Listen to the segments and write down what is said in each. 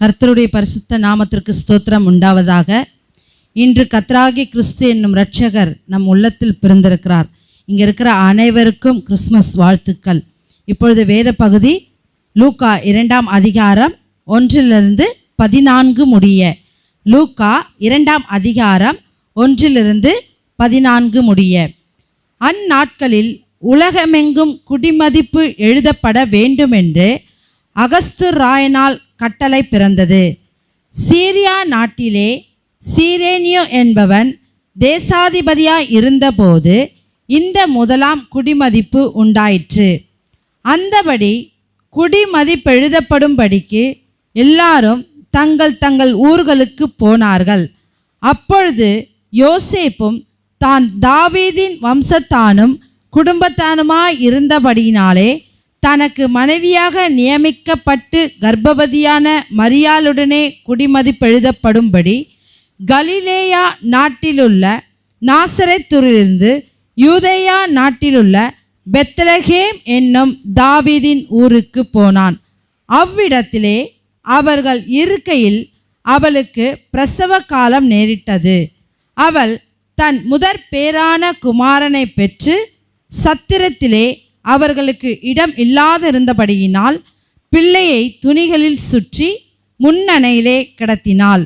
கர்த்தருடைய பரிசுத்த நாமத்திற்கு ஸ்தோத்திரம் உண்டாவதாக. இன்று கர்த்தராகிய கிறிஸ்து என்னும் இரட்சகர் நம் உள்ளத்தில் பிறந்திருக்கிறார். இங்கே இருக்கிற அனைவருக்கும் கிறிஸ்மஸ் வாழ்த்துக்கள். இப்பொழுது வேத பகுதி லூக்கா 2ஆம் அதிகாரம் 1-14 முடிய. லூக்கா 2ஆம் அதிகாரம் 1-14 முடிய. அந்நாட்களில் உலகமெங்கும் குடிமதிப்பு எழுதப்பட வேண்டுமென்று அகஸ்து ராயனால் கட்டளை பிறந்தது. சீரியா நாட்டிலே சீரேனியோ என்பவன் தேசாதிபதியாய் இருந்தபோது இந்த முதலாம் குடிமதிப்பு உண்டாயிற்று. அந்தபடி குடிமதிப்பெழுதப்படும்படிக்கு எல்லாரும் தங்கள் தங்கள் ஊர்களுக்கு போனார்கள். அப்பொழுது யோசேப்பும் தான் தாவீதின் வம்சத்தானும் குடும்பத்தானுமாய் இருந்தபடியினாலே தனக்கு மனைவியாக நியமிக்கப்பட்டு கர்ப்பவதியான மரியாளுடனே குடிமதிப்பெழுதப்படும்படி கலிலேயா நாட்டிலுள்ள நாசரேத்திலிருந்து யூதேயா நாட்டிலுள்ள பெத்லகேம் என்னும் தாவீதின் ஊருக்கு போனான். அவ்விடத்திலே அவர்கள் இருக்கையில் அவளுக்கு பிரசவ காலம் நேரிட்டது. அவள் தன் முதற் பேரான குமாரனை பெற்று சத்திரத்திலே அவர்களுக்கு இடம் இல்லாதிருந்தபடியினால் பிள்ளையை துணிகளில் சுற்றி முன்னணையிலே கிடத்தினாள்.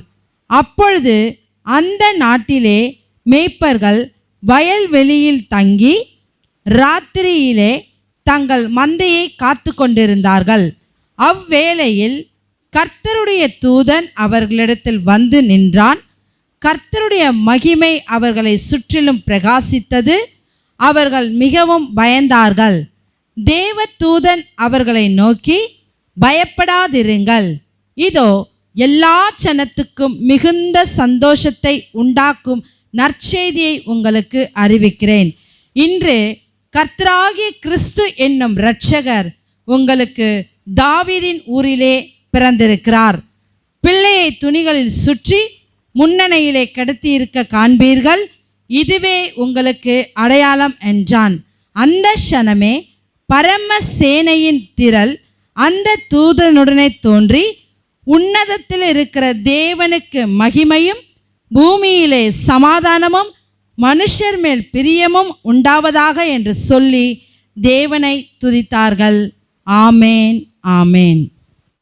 அப்பொழுது அந்த நாட்டிலே மேய்ப்பர்கள் வயல்வெளியில் தங்கி ராத்திரியிலே தங்கள் மந்தையை காத்து கொண்டிருந்தார்கள். அவ்வேளையில் கர்த்தருடைய தூதன் அவர்களிடத்தில் வந்து நின்றான். கர்த்தருடைய மகிமை அவர்களை சுற்றிலும் பிரகாசித்தது. அவர்கள் மிகவும் பயந்தார்கள். தேவதூதன் அவர்களை நோக்கி, பயப்படாதிருங்கள், இதோ எல்லா ஜனத்துக்கும் மிகுந்த சந்தோஷத்தை உண்டாக்கும் நற்செய்தியை உங்களுக்கு அறிவிக்கிறேன். இன்று கர்த்தராகிய கிறிஸ்து என்னும் இரட்சகர் உங்களுக்கு தாவீதின் ஊரிலே பிறந்திருக்கிறார். பிள்ளையை துணிகளில் சுற்றி முன்னணையிலே கிடத்தியிருக்க காண்பீர்கள். இதுவே உங்களுக்கு அடையாளம் என்றான். அந்த க்ஷணமே பரம சேனையின் திரள் அந்த தூதனுடனே தோன்றி, உன்னதத்தில் இருக்கிற தேவனுக்கு மகிமையும் பூமியிலே சமாதானமும் மனுஷர் மேல் பிரியமும் உண்டாவதாக என்று சொல்லி தேவனை துதித்தார்கள். ஆமேன், ஆமேன்.